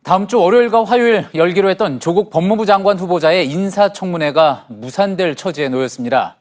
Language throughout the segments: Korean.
다음 주 월요일과 화요일 열기로 했던 조국 법무부 장관 후보자의 인사청문회가 무산될 처지에 놓였습니다.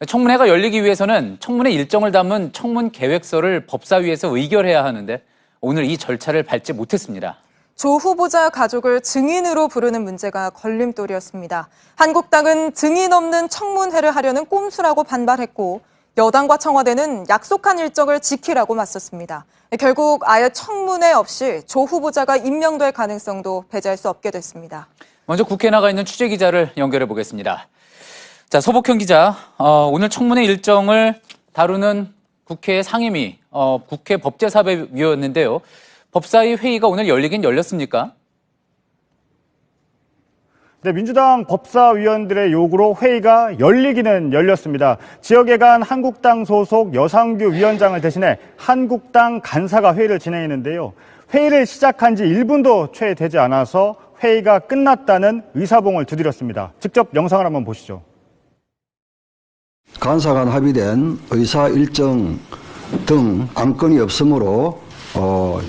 청문회가 열리기 위해서는 청문회 일정을 담은 청문 계획서를 법사위에서 의결해야 하는데 오늘 이 절차를 밟지 못했습니다. 조 후보자 가족을 증인으로 부르는 문제가 걸림돌이었습니다. 한국당은 증인 없는 청문회를 하려는 꼼수라고 반발했고 여당과 청와대는 약속한 일정을 지키라고 맞섰습니다. 결국 아예 청문회 없이 조 후보자가 임명될 가능성도 배제할 수 없게 됐습니다. 먼저 국회에 나가 있는 취재기자를 연결해 보겠습니다. 자, 서복현 기자, 오늘 청문회 일정을 다루는 국회 상임위, 국회 법제사법위원회인데요. 법사위 회의가 오늘 열리긴 열렸습니까? 네, 민주당 법사위원들의 요구로 회의가 열리기는 열렸습니다. 지역에 간 한국당 소속 여상규 위원장을 대신해 한국당 간사가 회의를 진행했는데요. 회의를 시작한 지 1분도 채 되지 않아서 회의가 끝났다는 의사봉을 두드렸습니다. 직접 영상을 한번 보시죠. 간사 간 합의된 의사 일정 등 안건이 없으므로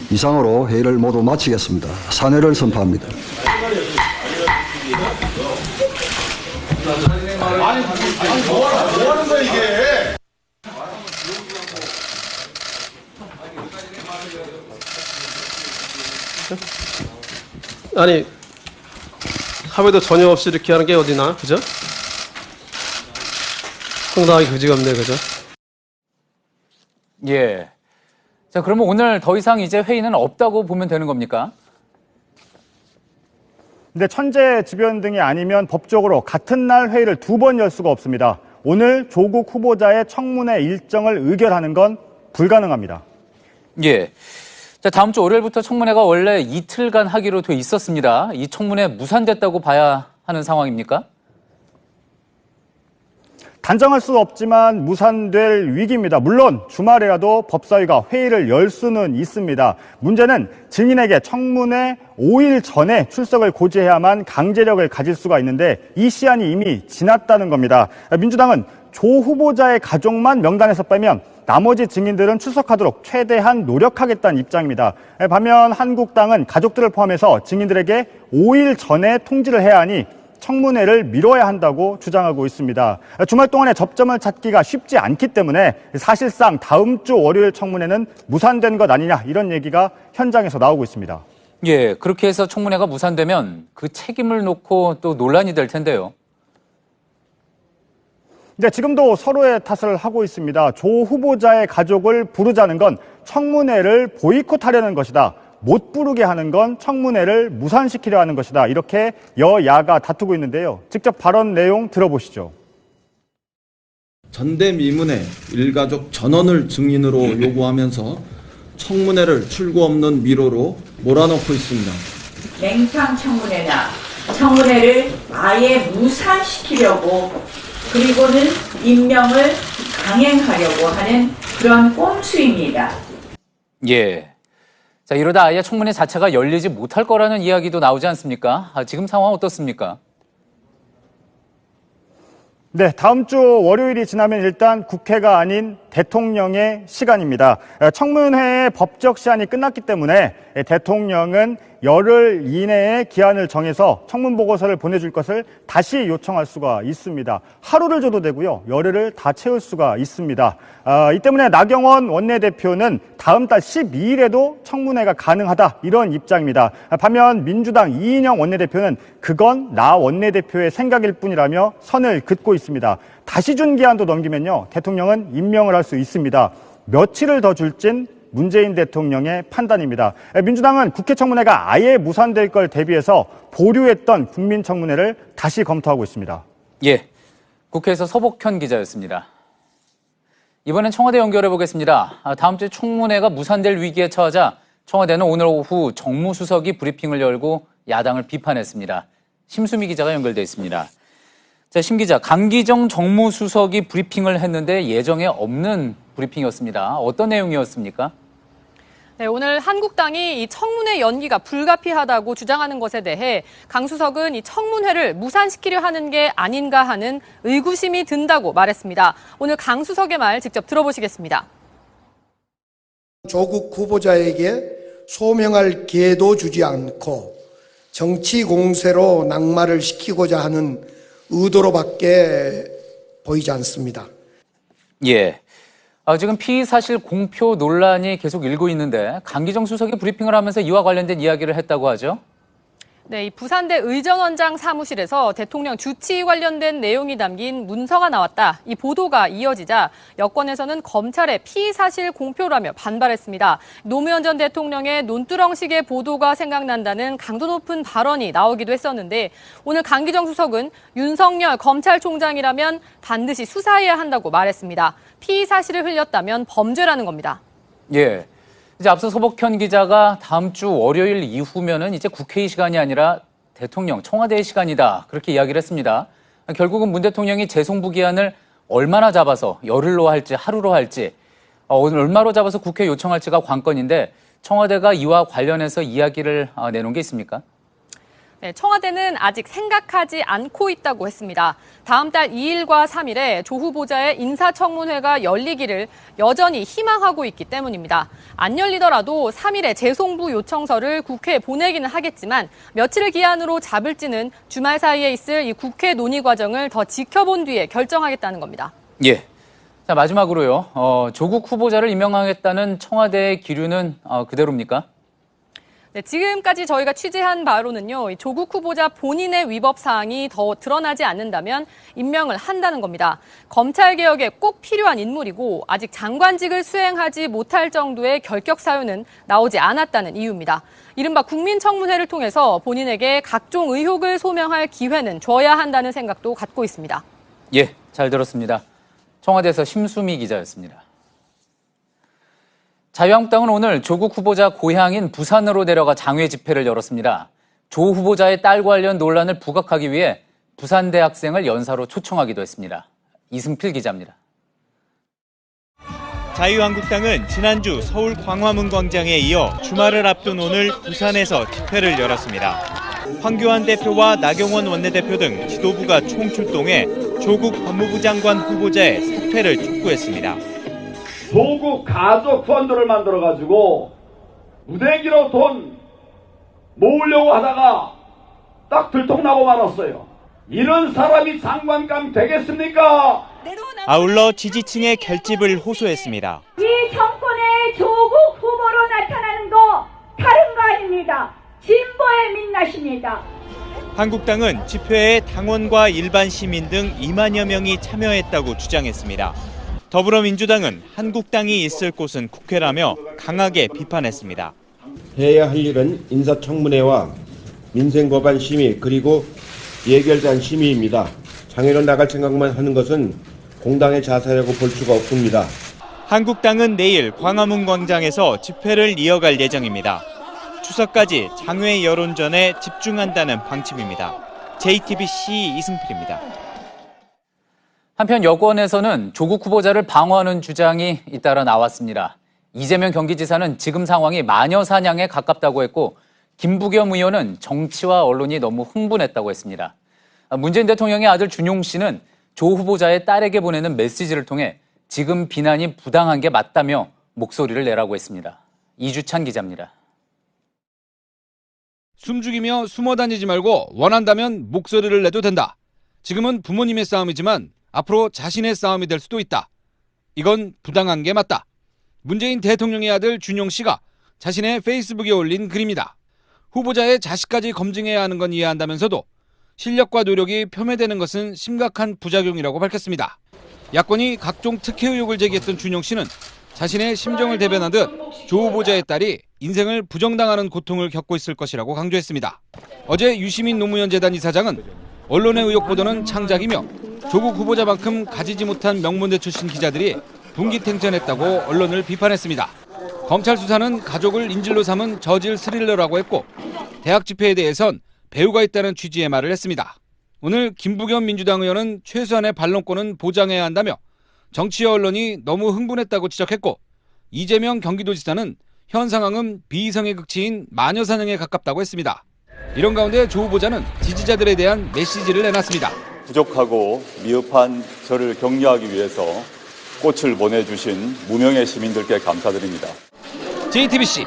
이상으로 회의를 모두 마치겠습니다. 사내를 선포합니다. 아니 뭐 하는 거야 이게? 아니 합의도 전혀 없이 이렇게 하는 게 어디나, 그죠? 상당하게 그지가 없네, 그죠? 예. 자, 그러면 오늘 더 이상 이제 회의는 없다고 보면 되는 겁니까? 근데 천재지변 등이 아니면 법적으로 같은 날 회의를 2번 열 수가 없습니다. 오늘 조국 후보자의 청문회 일정을 의결하는 건 불가능합니다. 예. 자, 다음 주 월요일부터 청문회가 원래 이틀간 하기로 돼 있었습니다. 이 청문회 무산됐다고 봐야 하는 상황입니까? 단정할 수 없지만 무산될 위기입니다. 물론 주말이라도 법사위가 회의를 열 수는 있습니다. 문제는 증인에게 청문회 5일 전에 출석을 고지해야만 강제력을 가질 수가 있는데 이 시한이 이미 지났다는 겁니다. 민주당은 조 후보자의 가족만 명단에서 빼면 나머지 증인들은 출석하도록 최대한 노력하겠다는 입장입니다. 반면 한국당은 가족들을 포함해서 증인들에게 5일 전에 통지를 해야 하니 청문회를 미뤄야 한다고 주장하고 있습니다. 주말 동안에 접점을 찾기가 쉽지 않기 때문에 사실상 다음 주 월요일 청문회는 무산된 것 아니냐 이런 얘기가 현장에서 나오고 있습니다. 예, 그렇게 해서 청문회가 무산되면 그 책임을 놓고 또 논란이 될 텐데요. 네, 지금도 서로의 탓을 하고 있습니다. 조 후보자의 가족을 부르자는 건 청문회를 보이콧하려는 것이다. 못 부르게 하는 건 청문회를 무산시키려 하는 것이다. 이렇게 여야가 다투고 있는데요. 직접 발언 내용 들어보시죠. 전대미문의 일가족 전원을 증인으로 요구하면서 청문회를 출구 없는 미로로 몰아넣고 있습니다. 맹탕 청문회나 청문회를 아예 무산시키려고 그리고는 임명을 강행하려고 하는 그런 꼼수입니다. 예. 자, 이러다 아예 청문회 자체가 열리지 못할 거라는 이야기도 나오지 않습니까? 지금 상황 어떻습니까? 네, 다음 주 월요일이 지나면 일단 국회가 아닌 대통령의 시간입니다. 청문회의 법적 시한이 끝났기 때문에 대통령은 열흘 이내에 기한을 정해서 청문 보고서를 보내줄 것을 다시 요청할 수가 있습니다. 하루를 줘도 되고요. 열흘을 다 채울 수가 있습니다. 이 때문에 나경원 원내대표는 다음 달 12일에도 청문회가 가능하다 이런 입장입니다. 반면 민주당 이인영 원내대표는 그건 나 원내대표의 생각일 뿐이라며 선을 긋고 있습니다. 다시 준 기한도 넘기면요. 대통령은 임명을 할 수 있습니다. 며칠을 더 줄진 문재인 대통령의 판단입니다. 민주당은 국회 청문회가 아예 무산될 걸 대비해서 보류했던 국민청문회를 다시 검토하고 있습니다. 예, 국회에서 서복현 기자였습니다. 이번엔 청와대 연결해 보겠습니다. 다음 주 청문회가 무산될 위기에 처하자 청와대는 오늘 오후 정무수석이 브리핑을 열고 야당을 비판했습니다. 심수미 기자가 연결돼 있습니다. 자, 심 기자, 강기정 정무수석이 브리핑을 했는데 예정에 없는 브리핑이었습니다. 어떤 내용이었습니까? 네, 오늘 한국당이 이 청문회 연기가 불가피하다고 주장하는 것에 대해 강 수석은 이 청문회를 무산시키려 하는 게 아닌가 하는 의구심이 든다고 말했습니다. 오늘 강 수석의 말 직접 들어보시겠습니다. 조국 후보자에게 소명할 기회도 주지 않고 정치 공세로 낙마를 시키고자 하는 의도로밖에 보이지 않습니다. 예. 지금 피의 사실 공표 논란이 계속 일고 있는데 강기정 수석이 브리핑을 하면서 이와 관련된 이야기를 했다고 하죠? 네, 이 부산대 의전원장 사무실에서 대통령 주치 관련된 내용이 담긴 문서가 나왔다. 이 보도가 이어지자 여권에서는 검찰의 피의 사실 공표라며 반발했습니다. 노무현 전 대통령의 논두렁식의 보도가 생각난다는 강도 높은 발언이 나오기도 했었는데 오늘 강기정 수석은 윤석열 검찰총장이라면 반드시 수사해야 한다고 말했습니다. 피의 사실을 흘렸다면 범죄라는 겁니다. 예. 이제 앞서 서복현 기자가 다음 주 월요일 이후면은 이제 국회의 시간이 아니라 대통령, 청와대의 시간이다. 그렇게 이야기를 했습니다. 결국은 문 대통령이 재송부 기한을 얼마나 잡아서 열흘로 할지 하루로 할지 오늘 얼마로 잡아서 국회에 요청할지가 관건인데 청와대가 이와 관련해서 이야기를 내놓은 게 있습니까? 네, 청와대는 아직 생각하지 않고 있다고 했습니다. 다음 달 2일과 3일에 조 후보자의 인사청문회가 열리기를 여전히 희망하고 있기 때문입니다. 안 열리더라도 3일에 재송부 요청서를 국회에 보내기는 하겠지만 며칠을 기한으로 잡을지는 주말 사이에 있을 이 국회 논의 과정을 더 지켜본 뒤에 결정하겠다는 겁니다. 예. 자, 마지막으로요. 조국 후보자를 임명하겠다는 청와대의 기류는 그대로입니까? 네, 지금까지 저희가 취재한 바로는요, 조국 후보자 본인의 위법 사항이 더 드러나지 않는다면 임명을 한다는 겁니다. 검찰개혁에 꼭 필요한 인물이고 아직 장관직을 수행하지 못할 정도의 결격 사유는 나오지 않았다는 이유입니다. 이른바 국민청문회를 통해서 본인에게 각종 의혹을 소명할 기회는 줘야 한다는 생각도 갖고 있습니다. 예, 잘 들었습니다. 청와대에서 심수미 기자였습니다. 자유한국당은 오늘 조국 후보자 고향인 부산으로 내려가 장외 집회를 열었습니다. 조 후보자의 딸 관련 논란을 부각하기 위해 부산 대학생을 연사로 초청하기도 했습니다. 이승필 기자입니다. 자유한국당은 지난주 서울 광화문 광장에 이어 주말을 앞둔 오늘 부산에서 집회를 열었습니다. 황교안 대표와 나경원 원내대표 등 지도부가 총출동해 조국 법무부 장관 후보자의 사퇴를 촉구했습니다. 조국 가족 펀드를 만들어가지고 무대기로 돈 모으려고 하다가 딱 들통나고 말았어요. 이런 사람이 장관감 되겠습니까? 아울러 지지층의 결집을 호소했습니다. 이 정권의 조국 후보로 나타나는 거 다른 거 아닙니다. 진보의 민낯입니다. 한국당은 집회에 당원과 일반 시민 등 2만여 명이 참여했다고 주장했습니다. 더불어민주당은 한국당이 있을 곳은 국회라며 강하게 비판했습니다. 해야 할 일은 인사청문회와 민생법안 심의 그리고 예결단 심의입니다. 장애로 나갈 생각만 하는 것은 공당의 자세라고 볼 수가 없습니다. 한국당은 내일 광화문 광장에서 집회를 이어갈 예정입니다. 추석까지 장외 여론전에 집중한다는 방침입니다. JTBC 이승필입니다. 한편 여권에서는 조국 후보자를 방어하는 주장이 잇따라 나왔습니다. 이재명 경기지사는 지금 상황이 마녀 사냥에 가깝다고 했고 김부겸 의원은 정치와 언론이 너무 흥분했다고 했습니다. 문재인 대통령의 아들 준용 씨는 조 후보자의 딸에게 보내는 메시지를 통해 지금 비난이 부당한 게 맞다며 목소리를 내라고 했습니다. 이주찬 기자입니다. 숨죽이며 숨어 다니지 말고 원한다면 목소리를 내도 된다. 지금은 부모님의 싸움이지만 앞으로 자신의 싸움이 될 수도 있다. 이건 부당한 게 맞다. 문재인 대통령의 아들 준용 씨가 자신의 페이스북에 올린 글입니다. 후보자의 자식까지 검증해야 하는 건 이해한다면서도 실력과 노력이 폄훼되는 것은 심각한 부작용이라고 밝혔습니다. 야권이 각종 특혜 의혹을 제기했던 준용 씨는 자신의 심정을 대변하듯 조 후보자의 딸이 인생을 부정당하는 고통을 겪고 있을 것이라고 강조했습니다. 어제 유시민 노무현 재단 이사장은 언론의 의혹 보도는 창작이며 조국 후보자만큼 가지지 못한 명문대 출신 기자들이 분기탱천했다고 언론을 비판했습니다. 검찰 수사는 가족을 인질로 삼은 저질 스릴러라고 했고 대학 집회에 대해선 배우가 있다는 취지의 말을 했습니다. 오늘 김부겸 민주당 의원은 최소한의 반론권은 보장해야 한다며 정치와 언론이 너무 흥분했다고 지적했고 이재명 경기도지사는 현 상황은 비이성의 극치인 마녀 사냥에 가깝다고 했습니다. 이런 가운데 조 후보자는 지지자들에 대한 메시지를 내놨습니다. 부족하고 미흡한 저를 격려하기 위해서 꽃을 보내주신 무명의 시민들께 감사드립니다. JTBC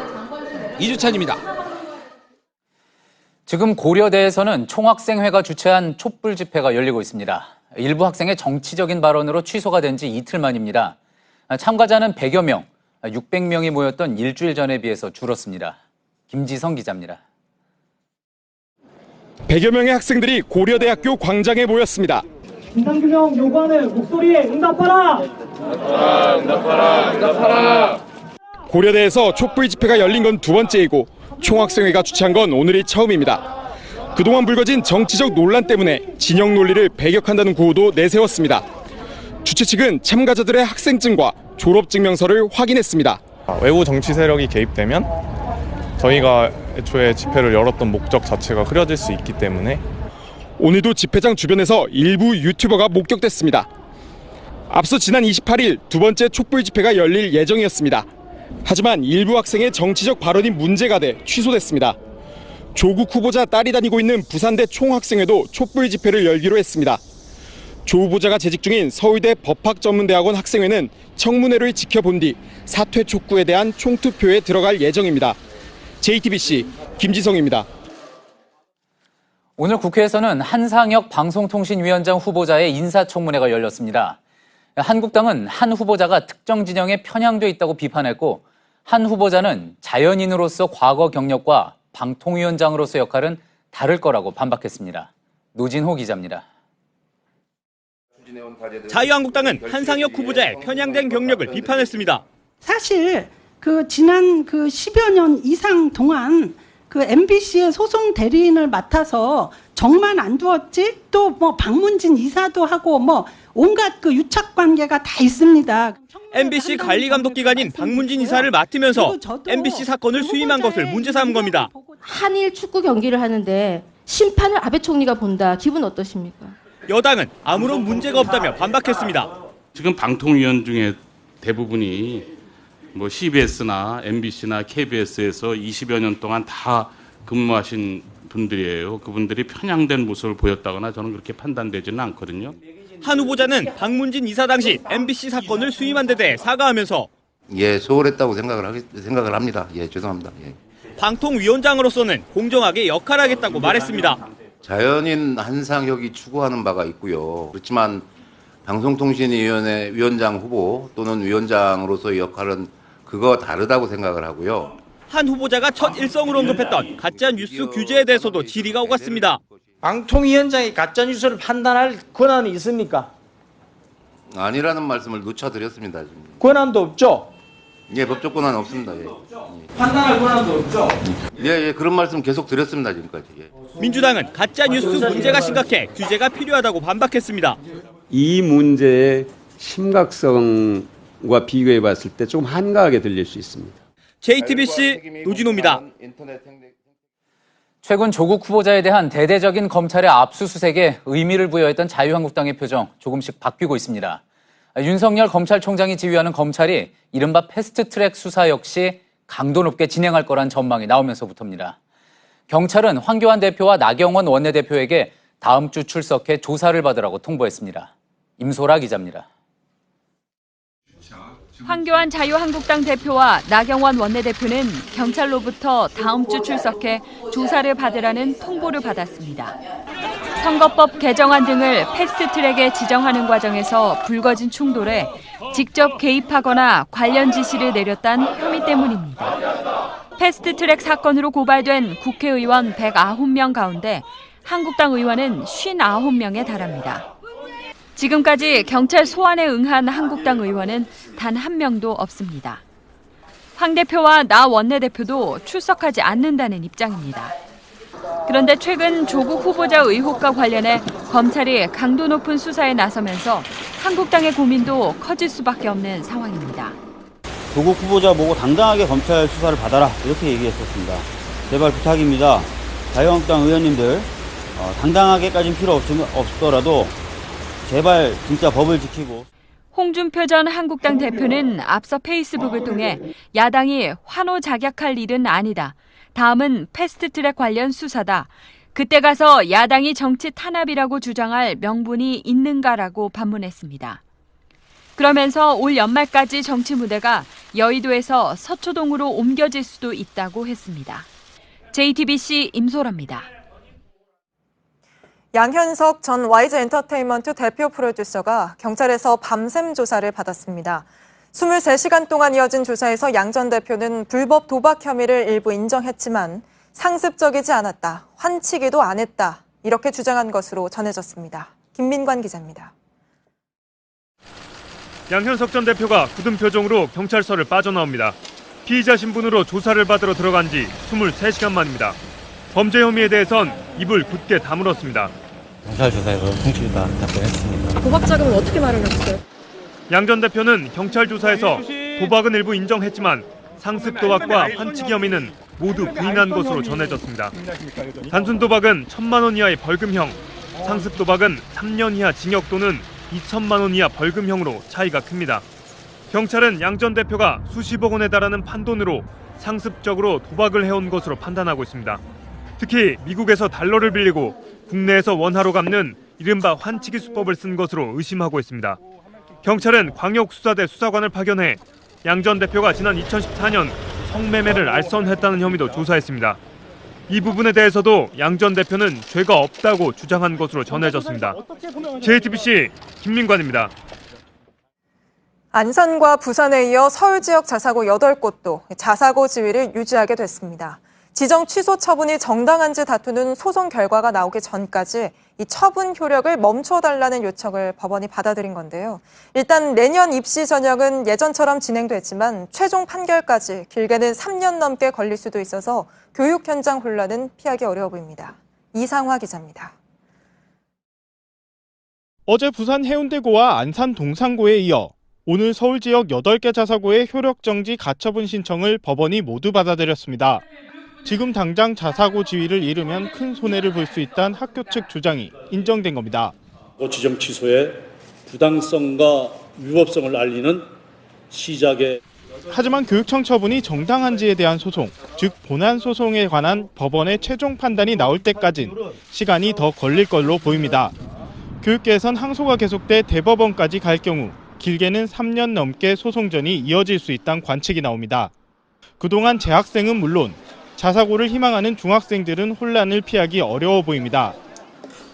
이주찬입니다. 지금 고려대에서는 총학생회가 주최한 촛불 집회가 열리고 있습니다. 일부 학생의 정치적인 발언으로 취소가 된 지 이틀 만입니다. 참가자는 100여 명, 600명이 모였던 일주일 전에 비해서 줄었습니다. 김지성 기자입니다. 100여 명의 학생들이 고려대학교 광장에 모였습니다. 진상규명 요구하는 목소리에 응답하라! 응답하라! 고려대에서 촛불 집회가 열린 건 두 번째이고 총학생회가 주최한 건 오늘이 처음입니다. 그동안 불거진 정치적 논란 때문에 진영 논리를 배격한다는 구호도 내세웠습니다. 주최 측은 참가자들의 학생증과 졸업증명서를 확인했습니다. 외부 정치 세력이 개입되면 저희가 애초에 집회를 열었던 목적 자체가 흐려질 수 있기 때문에 오늘도 집회장 주변에서 일부 유튜버가 목격됐습니다. 앞서 지난 28일 두 번째 촛불 집회가 열릴 예정이었습니다. 하지만 일부 학생의 정치적 발언이 문제가 돼 취소됐습니다. 조국 후보자 딸이 다니고 있는 부산대 총학생회도 촛불 집회를 열기로 했습니다. 조 후보자가 재직 중인 서울대 법학전문대학원 학생회는 청문회를 지켜본 뒤 사퇴 촉구에 대한 총투표에 들어갈 예정입니다. JTBC 김지성입니다. 오늘 국회에서는 한상혁 방송통신위원장 후보자의 인사청문회가 열렸습니다. 한국당은 한 후보자가 특정 진영에 편향돼 있다고 비판했고, 한 후보자는 자연인으로서 과거 경력과 방통위원장으로서 역할은 다를 거라고 반박했습니다. 노진호 기자입니다. 자유한국당은 한상혁 후보자의 편향된 경력을 비판했습니다. 사실 지난 10여 년 이상 동안 MBC의 소송 대리인을 맡아서 정만 안 두었지 또 방문진 이사도 하고 온갖 유착 관계가 다 있습니다. MBC 관리감독기관인 방문진 이사를 맡으면서 MBC 사건을 수임한 것을 문제 삼은 겁니다. 한일 축구 경기를 하는데 심판을 아베 총리가 본다. 기분 어떠십니까? 여당은 아무런 문제가 없다며 반박했습니다. 지금 방통위원 중에 대부분이 CBS나 MBC나 KBS에서 20여 년 동안 다 근무하신 분들이에요. 그분들이 편향된 모습을 보였다거나 저는 그렇게 판단되지는 않거든요. 한 후보자는 방문진 이사 당시 MBC 사건을 수임한 데 대해 사과하면서 소홀했다고 생각을 합니다. 죄송합니다. 방통위원장으로서는 공정하게 역할하겠다고 말했습니다. 자연인 한상혁이 추구하는 바가 있고요. 그렇지만 방송통신위원회 위원장 후보 또는 위원장으로서의 역할은 그거 다르다고 생각을 하고요. 한 후보자가 첫 일성으로 언급했던 가짜뉴스 규제에 대해서도 질의가 오갔습니다. 방통위원장이 가짜뉴스를 판단할 권한이 있습니까? 아니라는 말씀을 누차드렸습니다. 권한도 없죠? 법적 권한은 없습니다. 판단할 권한도 없죠? 그런 말씀 계속 드렸습니다, 지금까지. 민주당은 가짜뉴스 문제가 심각해 규제가 필요하다고 반박했습니다. 이 문제의 심각성과 비교해 봤을 때 좀 한가하게 들릴 수 있습니다. JTBC 노진호입니다. 최근 조국 후보자에 대한 대대적인 검찰의 압수수색에 의미를 부여했던 자유한국당의 표정 조금씩 바뀌고 있습니다. 윤석열 검찰총장이 지휘하는 검찰이 이른바 패스트트랙 수사 역시 강도 높게 진행할 거란 전망이 나오면서부터입니다. 경찰은 황교안 대표와 나경원 원내대표에게 다음 주 출석해 조사를 받으라고 통보했습니다. 임소라 기자입니다. 황교안 자유한국당 대표와 나경원 원내대표는 경찰로부터 다음 주 출석해 조사를 받으라는 통보를 받았습니다. 선거법 개정안 등을 패스트트랙에 지정하는 과정에서 불거진 충돌에 직접 개입하거나 관련 지시를 내렸다는 혐의 때문입니다. 패스트트랙 사건으로 고발된 국회의원 109명 가운데 한국당 의원은 59명에 달합니다. 지금까지 경찰 소환에 응한 한국당 의원은 단 한 명도 없습니다. 황 대표와 나 원내대표도 출석하지 않는다는 입장입니다. 그런데 최근 조국 후보자 의혹과 관련해 검찰이 강도 높은 수사에 나서면서 한국당의 고민도 커질 수밖에 없는 상황입니다. 조국 후보자 보고 당당하게 검찰 수사를 받아라 이렇게 얘기했었습니다. 제발 부탁입니다. 자유한국당 의원님들 당당하게까지는 필요 없더라도 제발 진짜 법을 지키고. 홍준표 전 한국당 대표는 앞서 페이스북을 통해 야당이 환호작약할 일은 아니다. 다음은 패스트트랙 관련 수사다. 그때 가서 야당이 정치 탄압이라고 주장할 명분이 있는가라고 반문했습니다. 그러면서 올 연말까지 정치 무대가 여의도에서 서초동으로 옮겨질 수도 있다고 했습니다. JTBC 임소라입니다. 양현석 전 YG 엔터테인먼트 대표 프로듀서가 경찰에서 밤샘 조사를 받았습니다. 23시간 동안 이어진 조사에서 양 전 대표는 불법 도박 혐의를 일부 인정했지만 상습적이지 않았다, 환치기도 안 했다, 이렇게 주장한 것으로 전해졌습니다. 김민관 기자입니다. 양현석 전 대표가 굳은 표정으로 경찰서를 빠져나옵니다. 피의자 신분으로 조사를 받으러 들어간 지 23시간 만입니다. 범죄 혐의에 대해선 입을 굳게 다물었습니다. 경찰 조사에서 충실다 답변했습니다. 도박 자금은 어떻게 마련했어요? 양 전 대표는 경찰 조사에서 도박은 일부 인정했지만 상습 도박과 환치기 혐의는 모두 부인한 것으로 전해졌습니다. 단순 도박은 1,000만 원 이하의 벌금형, 상습 도박은 3년 이하 징역 또는 2천만 원 이하 벌금형으로 차이가 큽니다. 경찰은 양 전 대표가 수십억 원에 달하는 판돈으로 상습적으로 도박을 해온 것으로 판단하고 있습니다. 특히 미국에서 달러를 빌리고 국내에서 원화로 갚는 이른바 환치기 수법을 쓴 것으로 의심하고 있습니다. 경찰은 광역수사대 수사관을 파견해 양 전 대표가 지난 2014년 성매매를 알선했다는 혐의도 조사했습니다. 이 부분에 대해서도 양 전 대표는 죄가 없다고 주장한 것으로 전해졌습니다. JTBC 김민관입니다. 안산과 부산에 이어 서울 지역 자사고 8곳도 자사고 지위를 유지하게 됐습니다. 지정 취소 처분이 정당한지 다투는 소송 결과가 나오기 전까지 이 처분 효력을 멈춰달라는 요청을 법원이 받아들인 건데요. 일단 내년 입시 전형은 예전처럼 진행됐지만 최종 판결까지 길게는 3년 넘게 걸릴 수도 있어서 교육 현장 혼란은 피하기 어려워 보입니다. 이상화 기자입니다. 어제 부산 해운대고와 안산 동산고에 이어 오늘 서울 지역 8개 자사고의 효력 정지 가처분 신청을 법원이 모두 받아들였습니다. 지금 당장 자사고 지위를 잃으면 큰 손해를 볼 수 있다는 학교 측 주장이 인정된 겁니다. 지정 취소의 부당성과 위법성을 알리는 시작에 하지만 교육청 처분이 정당한지에 대한 소송, 즉 본안 소송에 관한 법원의 최종 판단이 나올 때까진 시간이 더 걸릴 걸로 보입니다. 교육계에선 항소가 계속돼 대법원까지 갈 경우 길게는 3년 넘게 소송전이 이어질 수 있다는 관측이 나옵니다. 그동안 재학생은 물론 자사고를 희망하는 중학생들은 혼란을 피하기 어려워 보입니다.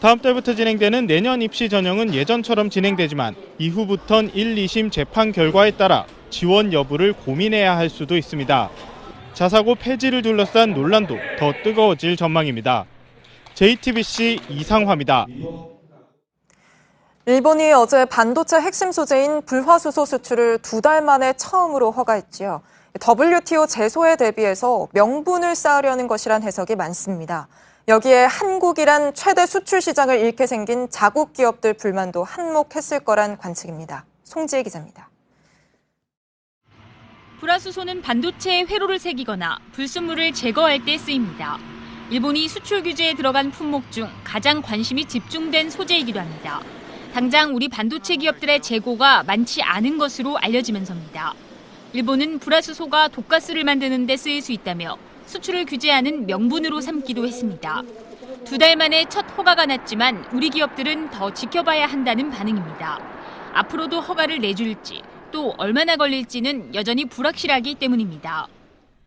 다음 달부터 진행되는 내년 입시 전형은 예전처럼 진행되지만 이후부턴 1, 2심 재판 결과에 따라 지원 여부를 고민해야 할 수도 있습니다. 자사고 폐지를 둘러싼 논란도 더 뜨거워질 전망입니다. JTBC 이상화입니다. 일본이 어제 반도체 핵심 소재인 불화수소 수출을 2달 만에 처음으로 허가했지요. WTO 제소에 대비해서 명분을 쌓으려는 것이란 해석이 많습니다. 여기에 한국이란 최대 수출 시장을 잃게 생긴 자국 기업들 불만도 한몫했을 거란 관측입니다. 송지혜 기자입니다. 불화수소는 반도체에 회로를 새기거나 불순물을 제거할 때 쓰입니다. 일본이 수출 규제에 들어간 품목 중 가장 관심이 집중된 소재이기도 합니다. 당장 우리 반도체 기업들의 재고가 많지 않은 것으로 알려지면서입니다. 일본은 불화수소가 독가스를 만드는 데 쓰일 수 있다며 수출을 규제하는 명분으로 삼기도 했습니다. 2달 만에 첫 허가가 났지만 우리 기업들은 더 지켜봐야 한다는 반응입니다. 앞으로도 허가를 내줄지 또 얼마나 걸릴지는 여전히 불확실하기 때문입니다.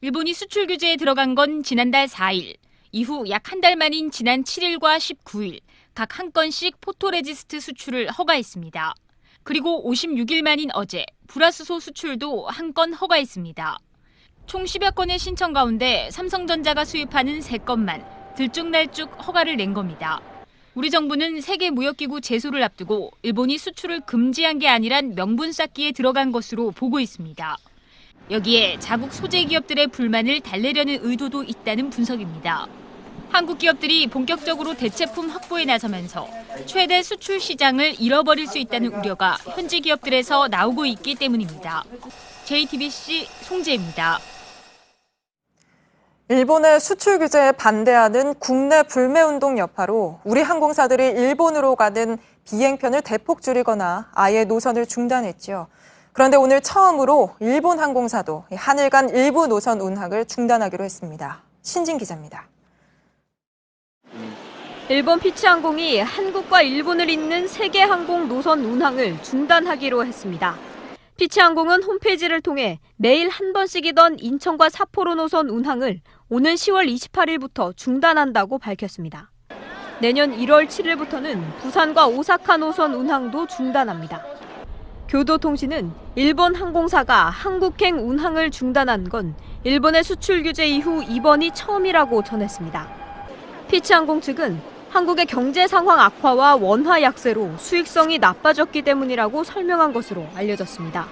일본이 수출 규제에 들어간 건 지난달 4일, 이후 약 한 달 만인 지난 7일과 19일 각 한 건씩 포토레지스트 수출을 허가했습니다. 그리고 56일 만인 어제 불화수소 수출도 한 건 허가했습니다. 총 10여 건의 신청 가운데 삼성전자가 수입하는 3건만 들쭉날쭉 허가를 낸 겁니다. 우리 정부는 세계무역기구 제소를 앞두고 일본이 수출을 금지한 게 아니란 명분 쌓기에 들어간 것으로 보고 있습니다. 여기에 자국 소재 기업들의 불만을 달래려는 의도도 있다는 분석입니다. 한국 기업들이 본격적으로 대체품 확보에 나서면서 최대 수출 시장을 잃어버릴 수 있다는 우려가 현지 기업들에서 나오고 있기 때문입니다. JTBC 송지혜입니다. 일본의 수출 규제에 반대하는 국내 불매운동 여파로 우리 항공사들이 일본으로 가는 비행편을 대폭 줄이거나 아예 노선을 중단했죠. 그런데 오늘 처음으로 일본 항공사도 한일 간 일부 노선 운항을 중단하기로 했습니다. 신진 기자입니다. 일본 피치항공이 한국과 일본을 잇는 세계 항공 노선 운항을 중단하기로 했습니다. 피치항공은 홈페이지를 통해 매일 한 번씩이던 인천과 삿포로 노선 운항을 오는 10월 28일부터 중단한다고 밝혔습니다. 내년 1월 7일부터는 부산과 오사카 노선 운항도 중단합니다. 교도통신은 일본 항공사가 한국행 운항을 중단한 건 일본의 수출 규제 이후 이번이 처음이라고 전했습니다. 피치항공 측은 한국의 경제 상황 악화와 원화 약세로 수익성이 나빠졌기 때문이라고 설명한 것으로 알려졌습니다.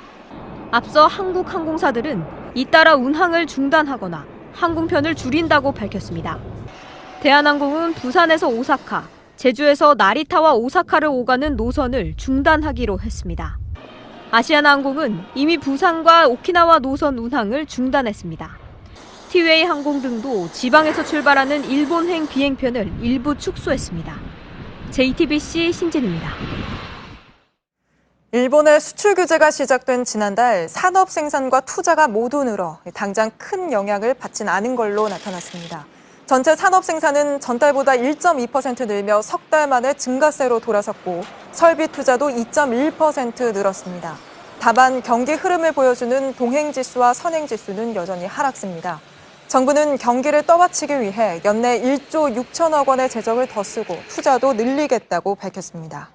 앞서 한국 항공사들은 잇따라 운항을 중단하거나 항공편을 줄인다고 밝혔습니다. 대한항공은 부산에서 오사카, 제주에서 나리타와 오사카를 오가는 노선을 중단하기로 했습니다. 아시아나항공은 이미 부산과 오키나와 노선 운항을 중단했습니다. 티웨이 항공 등도 지방에서 출발하는 일본행 비행편을 일부 축소했습니다. JTBC 신진입니다. 일본의 수출 규제가 시작된 지난달 산업 생산과 투자가 모두 늘어 당장 큰 영향을 받진 않은 걸로 나타났습니다. 전체 산업 생산은 전달보다 1.2% 늘며 석 달 만에 증가세로 돌아섰고 설비 투자도 2.1% 늘었습니다. 다만 경기 흐름을 보여주는 동행지수와 선행지수는 여전히 하락세입니다. 정부는 경기를 떠받치기 위해 연내 1조 6천억 원의 재정을 더 쓰고 투자도 늘리겠다고 밝혔습니다.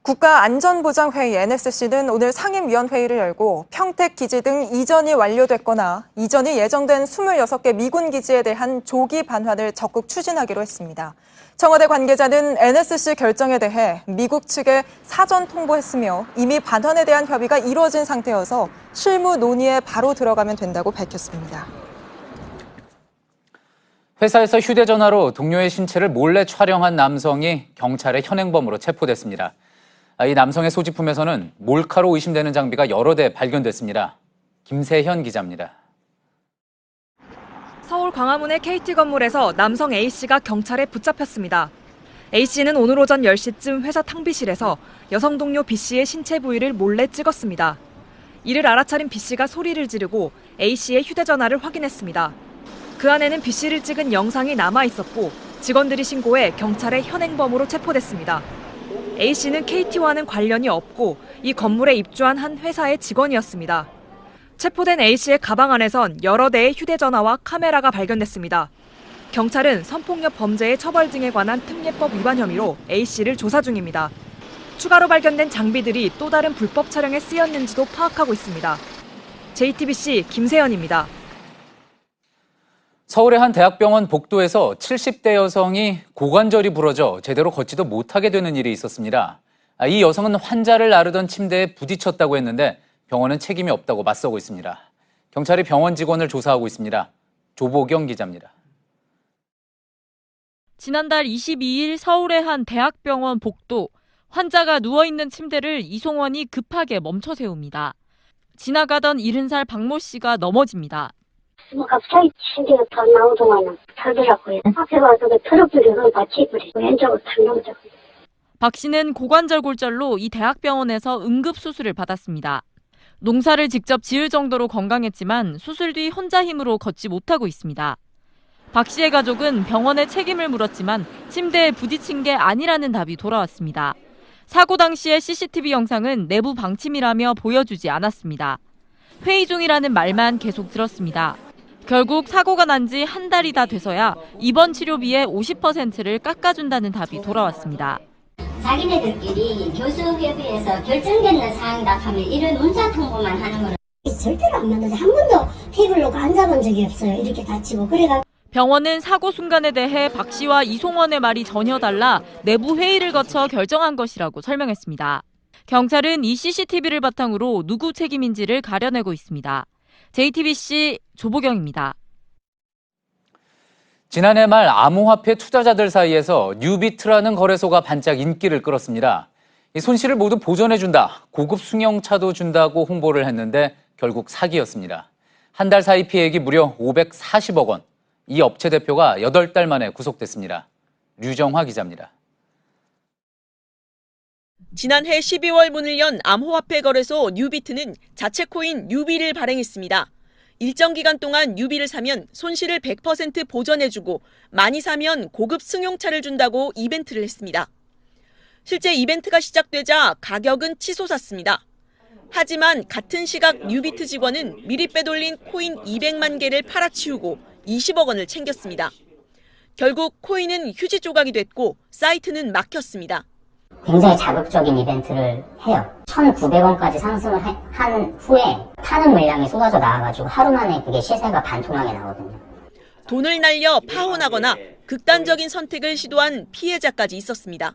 국가안전보장회의 NSC는 오늘 상임위원회의를 열고 평택 기지 등 이전이 완료됐거나 이전이 예정된 26개 미군 기지에 대한 조기 반환을 적극 추진하기로 했습니다. 청와대 관계자는 NSC 결정에 대해 미국 측에 사전 통보했으며 이미 반환에 대한 협의가 이루어진 상태여서 실무 논의에 바로 들어가면 된다고 밝혔습니다. 회사에서 휴대전화로 동료의 신체를 몰래 촬영한 남성이 경찰의 현행범으로 체포됐습니다. 이 남성의 소지품에서는 몰카로 의심되는 장비가 여러 대 발견됐습니다. 김세현 기자입니다. 서울 광화문의 KT 건물에서 남성 A씨가 경찰에 붙잡혔습니다. A씨는 오늘 오전 10시쯤 회사 탕비실에서 여성 동료 B씨의 신체 부위를 몰래 찍었습니다. 이를 알아차린 B씨가 소리를 지르고 A씨의 휴대전화를 확인했습니다. 그 안에는 B씨를 찍은 영상이 남아있었고 직원들이 신고해 경찰의 현행범으로 체포됐습니다. A씨는 KT와는 관련이 없고 이 건물에 입주한 한 회사의 직원이었습니다. 체포된 A씨의 가방 안에선 여러 대의 휴대전화와 카메라가 발견됐습니다. 경찰은 성폭력 범죄의 처벌 등에 관한 특례법 위반 혐의로 A씨를 조사 중입니다. 추가로 발견된 장비들이 또 다른 불법 촬영에 쓰였는지도 파악하고 있습니다. JTBC 김세연입니다. 서울의 한 대학병원 복도에서 70대 여성이 고관절이 부러져 제대로 걷지도 못하게 되는 일이 있었습니다. 이 여성은 환자를 나르던 침대에 부딪혔다고 했는데 병원은 책임이 없다고 맞서고 있습니다. 경찰이 병원 직원을 조사하고 있습니다. 조보경 기자입니다. 지난달 22일 서울의 한 대학병원 복도, 환자가 누워있는 침대를 이송원이 급하게 멈춰 세웁니다. 지나가던 70살 박모 씨가 넘어집니다. 갑자기 침대가 더 나오더만은 타더라고요. 앞에 와서 그 트럭들이 같이 버리고 왼쪽으로 탁 넘어져. 박 씨는 고관절 골절로 이 대학병원에서 응급수술을 받았습니다. 농사를 직접 지을 정도로 건강했지만 수술 뒤 혼자 힘으로 걷지 못하고 있습니다. 박 씨의 가족은 병원에 책임을 물었지만 침대에 부딪힌 게 아니라는 답이 돌아왔습니다. 사고 당시의 CCTV 영상은 내부 방침이라며 보여주지 않았습니다. 회의 중이라는 말만 계속 들었습니다. 결국 사고가 난 지 한 달이 다 돼서야 입원 치료비의 50%를 깎아준다는 답이 돌아왔습니다. 자기네들끼리 교수협의회에서 결정되는 사항이다 하면 이런 문자 통보만 하는 거는 절대로 안 맞는데 한 번도 테이블로 앉아본 적이 없어요. 이렇게 다치고 그래가. 병원은 사고 순간에 대해 박 씨와 이송원의 말이 전혀 달라 내부 회의를 거쳐 결정한 것이라고 설명했습니다. 경찰은 이 CCTV를 바탕으로 누구 책임인지를 가려내고 있습니다. JTBC 조보경입니다. 지난해 말 암호화폐 투자자들 사이에서 뉴비트라는 거래소가 반짝 인기를 끌었습니다. 이 손실을 모두 보전해준다, 고급 승용차도 준다고 홍보를 했는데 결국 사기였습니다. 한 달 사이 피해액이 무려 540억 원. 이 업체 대표가 8달 만에 구속됐습니다. 류정화 기자입니다. 지난해 12월 문을 연 암호화폐 거래소 뉴비트는 자체 코인 뉴비를 발행했습니다. 일정 기간 동안 뉴비를 사면 손실을 100% 보전해주고 많이 사면 고급 승용차를 준다고 이벤트를 했습니다. 실제 이벤트가 시작되자 가격은 치솟았습니다. 하지만 같은 시각 뉴비트 직원은 미리 빼돌린 코인 200만 개를 팔아치우고 20억 원을 챙겼습니다. 결국 코인은 휴지 조각이 됐고 사이트는 막혔습니다. 굉장히 자극적인 이벤트를 해요. 1,900원까지 상승을 한 후에 파는 물량이 쏟아져 나와가지고 하루 만에 그게 시세가 반토막이 나거든요. 돈을 날려 파혼하거나 극단적인 선택을 시도한 피해자까지 있었습니다.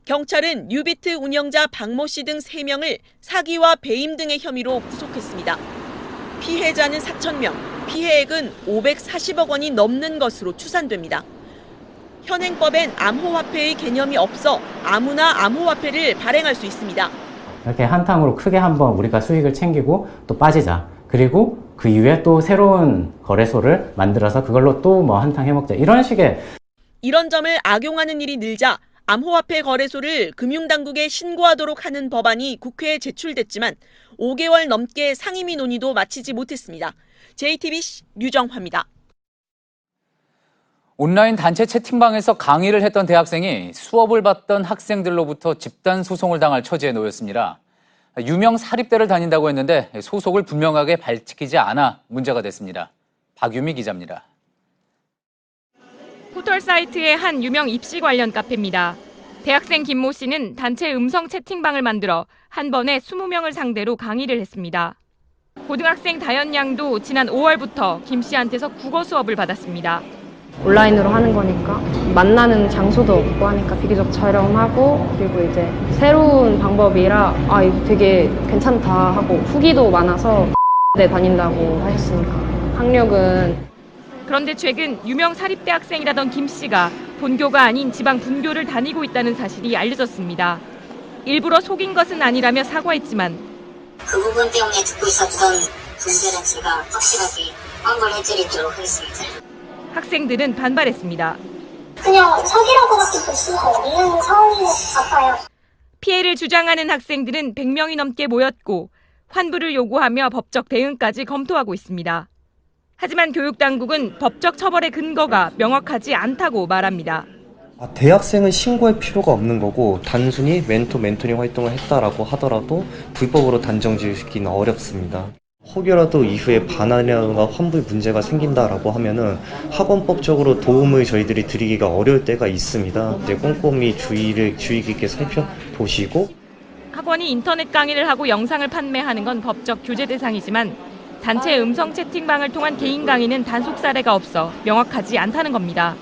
경찰은 뉴비트 운영자 박모 씨 등 3명을 사기와 배임 등의 혐의로 구속했습니다. 피해자는 4,000명, 피해액은 540억 원이 넘는 것으로 추산됩니다. 현행법엔 암호화폐의 개념이 없어 아무나 암호화폐를 발행할 수 있습니다. 이렇게 한탕으로 크게 한번 우리가 수익을 챙기고 또 빠지자. 그리고 그 이후에 또 새로운 거래소를 만들어서 그걸로 또 뭐 한탕 해먹자. 이런 식의. 이런 점을 악용하는 일이 늘자 암호화폐 거래소를 금융당국에 신고하도록 하는 법안이 국회에 제출됐지만 5개월 넘게 상임위 논의도 마치지 못했습니다. JTBC 류정화입니다. 온라인 단체 채팅방에서 강의를 했던 대학생이 수업을 받던 학생들로부터 집단 소송을 당할 처지에 놓였습니다. 유명 사립대를 다닌다고 했는데 소속을 분명하게 밝히지 않아 문제가 됐습니다. 박유미 기자입니다. 포털 사이트의 한 유명 입시 관련 카페입니다. 대학생 김모 씨는 단체 음성 채팅방을 만들어 한 번에 20명을 상대로 강의를 했습니다. 고등학생 다현 양도 지난 5월부터 김 씨한테서 국어 수업을 받았습니다. 온라인으로 하는 거니까 만나는 장소도 없고 하니까 비교적 저렴하고 그리고 이제 새로운 방법이라 이거 되게 괜찮다 하고 후기도 많아서 네 다닌다고 하셨으니까 학력은. 그런데 최근 유명 사립대학생이라던 김 씨가 본교가 아닌 지방 분교를 다니고 있다는 사실이 알려졌습니다. 일부러 속인 것은 아니라며 사과했지만 그 부분 때문에 듣고 있었던 분들은 제가 확실하게 환불 해드리도록 하겠습니다. 학생들은 반발했습니다. 그냥 사기라고밖에 볼 수가 없는 상황인 것 같아요. 피해를 주장하는 학생들은 100명이 넘게 모였고 환불을 요구하며 법적 대응까지 검토하고 있습니다. 하지만 교육당국은 법적 처벌의 근거가 명확하지 않다고 말합니다. 대학생은 신고할 필요가 없는 거고 단순히 멘토링 활동을 했다라고 하더라도 불법으로 단정 지기는 어렵습니다. 혹여라도 이후에 반환이라든가 환불 문제가 생긴다라고 하면은 학원법적으로 도움을 저희들이 드리기가 어려울 때가 있습니다. 이제 꼼꼼히 주의 깊게 살펴보시고. 학원이 인터넷 강의를 하고 영상을 판매하는 건 법적 규제 대상이지만 단체 음성 채팅방을 통한 개인 강의는 단속 사례가 없어 명확하지 않다는 겁니다.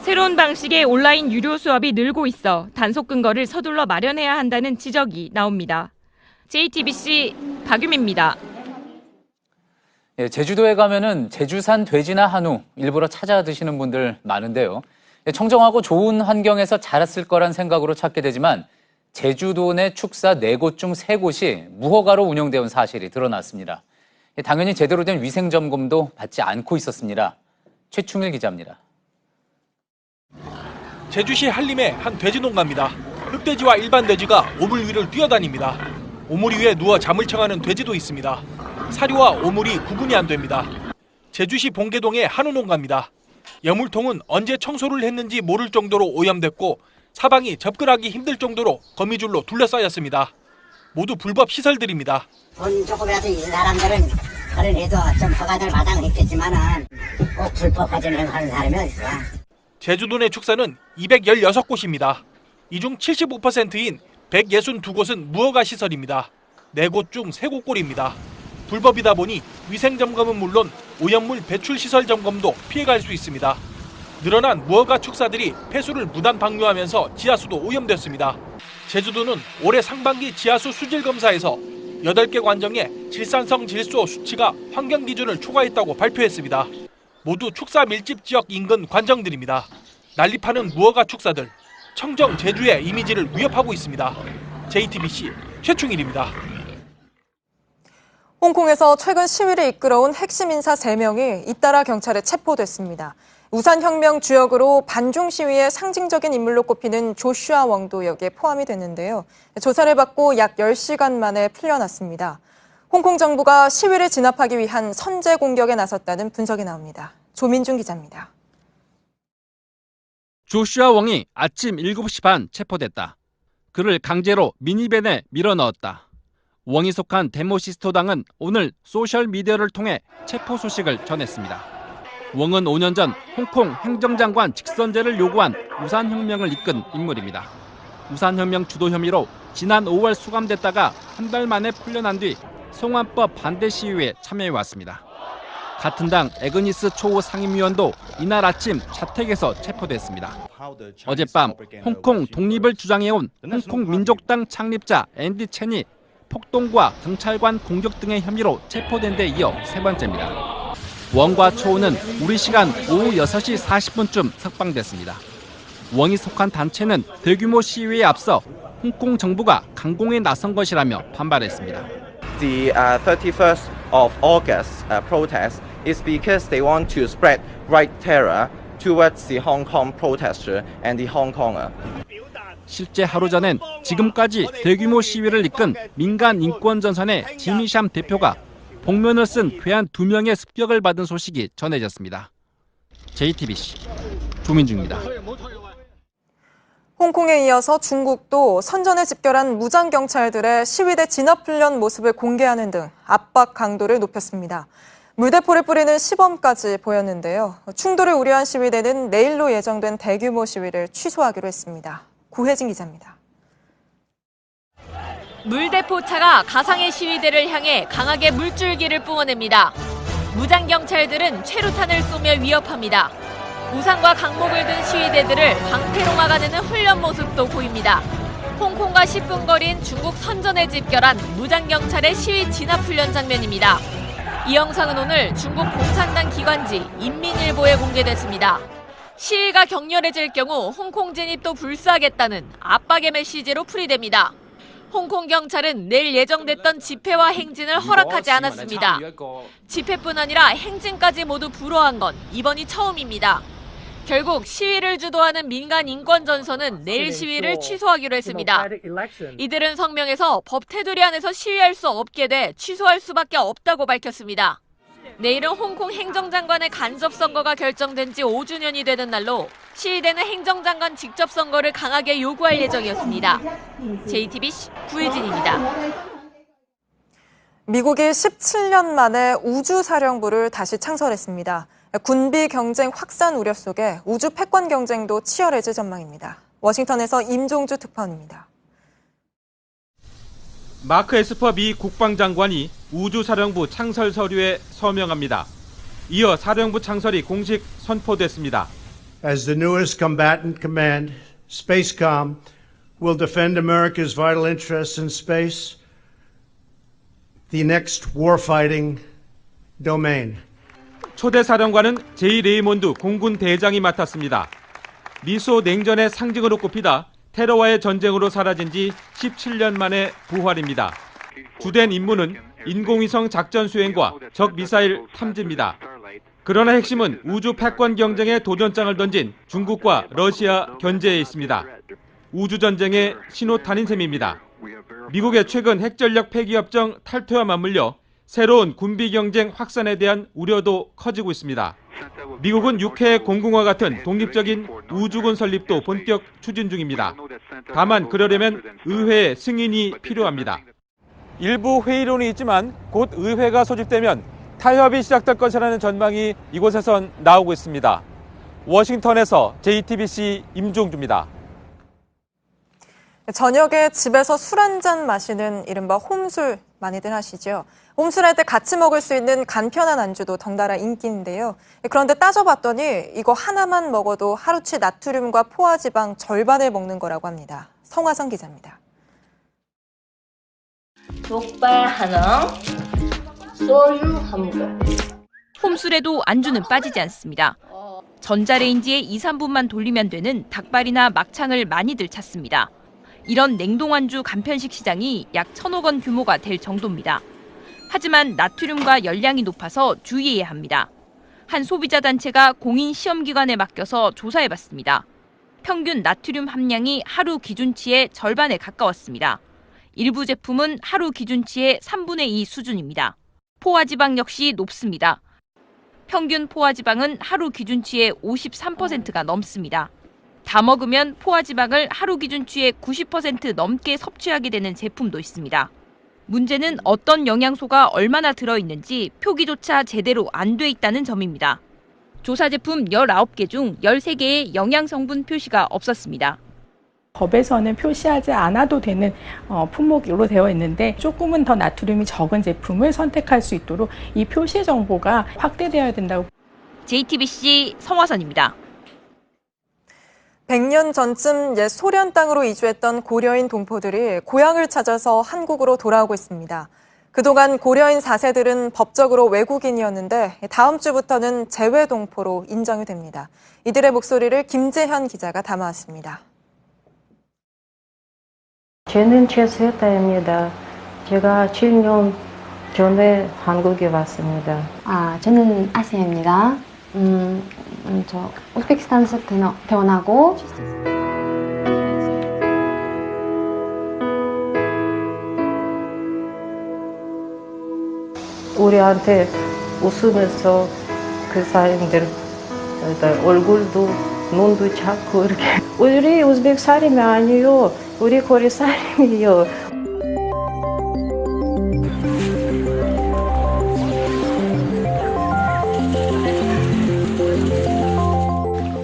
새로운 방식의 온라인 유료 수업이 늘고 있어 단속 근거를 서둘러 마련해야 한다는 지적이 나옵니다. JTBC 박유미입니다. 제주도에 가면은 제주산 돼지나 한우 일부러 찾아 드시는 분들 많은데요. 청정하고 좋은 환경에서 자랐을 거란 생각으로 찾게 되지만 제주도 내 축사 4곳 중 3곳이 무허가로 운영되어 온 사실이 드러났습니다. 당연히 제대로 된 위생 점검도 받지 않고 있었습니다. 최충일 기자입니다. 제주시 한림의 한 돼지 농가입니다. 흑돼지와 일반 돼지가 오물 위를 뛰어다닙니다. 오물 위에 누워 잠을 청하는 돼지도 있습니다. 사료와 오물이 구분이 안 됩니다. 제주시 봉계동의 한우 농가입니다. 여물통은 언제 청소를 했는지 모를 정도로 오염됐고 사방이 접근하기 힘들 정도로 거미줄로 둘러싸였습니다. 모두 불법 시설들입니다. 돈 조금이라도 있는 사람들은 그런 해도 좀 허가될 마당은 있겠지만은 꼭 불법화전을 하는 사람이 어딨어. 제주도 내 축사는 216곳입니다. 이 중 75%인 162곳은 무허가 시설입니다. 4곳 중 3곳꼴입니다. 불법이다 보니 위생점검은 물론 오염물 배출 시설 점검도 피해갈 수 있습니다. 늘어난 무허가 축사들이 폐수를 무단 방류하면서 지하수도 오염됐습니다. 제주도는 올해 상반기 지하수 수질 검사에서 8개 관정에 질산성 질소 수치가 환경 기준을 초과했다고 발표했습니다. 모두 축사 밀집 지역 인근 관정들입니다. 난립하는 무허가 축사들, 청정 제주의 이미지를 위협하고 있습니다. JTBC 최충일입니다. 홍콩에서 최근 시위를 이끌어온 핵심 인사 3명이 잇따라 경찰에 체포됐습니다. 우산혁명 주역으로 반중 시위의 상징적인 인물로 꼽히는 조슈아 웡도 여기에 포함이 됐는데요. 조사를 받고 약 10시간 만에 풀려났습니다. 홍콩 정부가 시위를 진압하기 위한 선제 공격에 나섰다는 분석이 나옵니다. 조민중 기자입니다. 조슈아 웡이 아침 7시 반 체포됐다. 그를 강제로 미니밴에 밀어넣었다. 웡이 속한 데모시스토당은 오늘 소셜미디어를 통해 체포 소식을 전했습니다. 웡은 5년 전 홍콩 행정장관 직선제를 요구한 우산혁명을 이끈 인물입니다. 우산혁명 주도 혐의로 지난 5월 수감됐다가 한 달 만에 풀려난 뒤 송환법 반대 시위에 참여해왔습니다. 같은 당 애그니스 초우 상임위원도 이날 아침 자택에서 체포됐습니다. 어젯밤 홍콩 독립을 주장해온 홍콩 민족당 창립자 앤디 첸이 폭동과 경찰관 공격 등의 혐의로 체포된 데 이어 세 번째입니다. 웡과 초우는 우리 시간 오후 6시 40분쯤 석방됐습니다. 웡이 속한 단체는 대규모 시위에 앞서 홍콩 정부가 강공에 나선 것이라며 반발했습니다. The 31st of August protest is because they want to spread right terror towards the Hong Kong protester and the Hong Konger. 실제 하루 전엔 지금까지 대규모 시위를 이끈 민간 인권전선의 지미샴 대표가 복면을 쓴 괴한 2명의 습격을 받은 소식이 전해졌습니다. JTBC 조민주입니다. 홍콩에 이어서 중국도 선전에 집결한 무장경찰들의 시위대 진압훈련 모습을 공개하는 등 압박 강도를 높였습니다. 물대포를 뿌리는 시범까지 보였는데요. 충돌을 우려한 시위대는 내일로 예정된 대규모 시위를 취소하기로 했습니다. 구혜진 기자입니다. 물대포차가 가상의 시위대를 향해 강하게 물줄기를 뿜어냅니다. 무장경찰들은 최루탄을 쏘며 위협합니다. 우산과 강목을 든 시위대들을 방패로 막아내는 훈련 모습도 보입니다. 홍콩과 10분 거리인 중국 선전에 집결한 무장경찰의 시위 진압훈련 장면입니다. 이 영상은 오늘 중국 공산당 기관지 인민일보에 공개됐습니다. 시위가 격렬해질 경우 홍콩 진입도 불사하겠다는 압박의 메시지로 풀이됩니다. 홍콩 경찰은 내일 예정됐던 집회와 행진을 허락하지 않았습니다. 집회뿐 아니라 행진까지 모두 불허한 건 이번이 처음입니다. 결국 시위를 주도하는 민간 인권전선은 내일 시위를 취소하기로 했습니다. 이들은 성명에서 법 테두리 안에서 시위할 수 없게 돼 취소할 수밖에 없다고 밝혔습니다. 내일은 홍콩 행정장관의 간접선거가 결정된 지 5주년이 되는 날로 시위대는 행정장관 직접 선거를 강하게 요구할 예정이었습니다. JTBC 구혜진입니다. 미국이 17년 만에 우주사령부를 다시 창설했습니다. 군비 경쟁 확산 우려 속에 우주 패권 경쟁도 치열해질 전망입니다. 워싱턴에서 임종주 특파원입니다. 마크 에스퍼 미 국방장관이 우주사령부 창설 서류에 서명합니다. 이어 사령부 창설이 공식 선포됐습니다. As the newest combatant command, SpaceCom will defend America's vital interests in space, the next warfighting domain. 초대 사령관은 제이 레이몬드 공군 대장이 맡았습니다. 미소 냉전의 상징으로 꼽히다 테러와의 전쟁으로 사라진 지 17년 만에 부활입니다. 주된 임무는 인공위성 작전 수행과 적 미사일 탐지입니다. 그러나 핵심은 우주 패권 경쟁에 도전장을 던진 중국과 러시아 견제에 있습니다. 우주전쟁의 신호탄인 셈입니다. 미국의 최근 핵전력 폐기협정 탈퇴와 맞물려 새로운 군비 경쟁 확산에 대한 우려도 커지고 있습니다. 미국은 육해 공군과 같은 독립적인 우주군 설립도 본격 추진 중입니다. 다만 그러려면 의회의 승인이 필요합니다. 일부 회의론이 있지만 곧 의회가 소집되면 타협이 시작될 것이라는 전망이 이곳에선 나오고 있습니다. 워싱턴에서 JTBC 임종주입니다. 저녁에 집에서 술 한잔 마시는 이른바 홈술 많이들 하시죠. 홈술할 때 같이 먹을 수 있는 간편한 안주도 덩달아 인기인데요. 그런데 따져봤더니 이거 하나만 먹어도 하루치 나트륨과 포화지방 절반을 먹는 거라고 합니다. 성화성 기자입니다. 족발 하나, 소유 한 모금. 홈술에도 안주는 빠지지 않습니다. 전자레인지에 2, 3분만 돌리면 되는 닭발이나 막창을 많이들 찾습니다. 이런 냉동안주 간편식 시장이 약 1,000억 원 규모가 될 정도입니다. 하지만 나트륨과 열량이 높아서 주의해야 합니다. 한 소비자 단체가 공인 시험기관에 맡겨서 조사해봤습니다. 평균 나트륨 함량이 하루 기준치의 절반에 가까웠습니다. 일부 제품은 하루 기준치의 3분의 2 수준입니다. 포화지방 역시 높습니다. 평균 포화지방은 하루 기준치의 53%가 넘습니다. 다 먹으면 포화지방을 하루 기준치의 90% 넘게 섭취하게 되는 제품도 있습니다. 문제는 어떤 영양소가 얼마나 들어있는지 표기조차 제대로 안 돼 있다는 점입니다. 조사 제품 19개 중 13개의 영양성분 표시가 없었습니다. 법에서는 표시하지 않아도 되는 품목으로 되어 있는데 조금은 더 나트륨이 적은 제품을 선택할 수 있도록 이 표시 정보가 확대되어야 된다고. JTBC 성화선입니다. 100년 전쯤 옛 소련 땅으로 이주했던 고려인 동포들이 고향을 찾아서 한국으로 돌아오고 있습니다. 그동안 고려인 4세들은 법적으로 외국인이었는데 다음 주부터는 재외 동포로 인정이 됩니다. 이들의 목소리를 김재현 기자가 담아왔습니다. 저는 최수혜입니다. 제가 7년 전에 한국에 왔습니다. 저는 아시아입니다. 저 우즈베키스탄에서 태어나고 우리한테 웃으면서 그 사람들 얼굴도 눈도 작고 이렇게 우리 우즈베크 사람이 아니에요. 우리 코리아 사람이에요.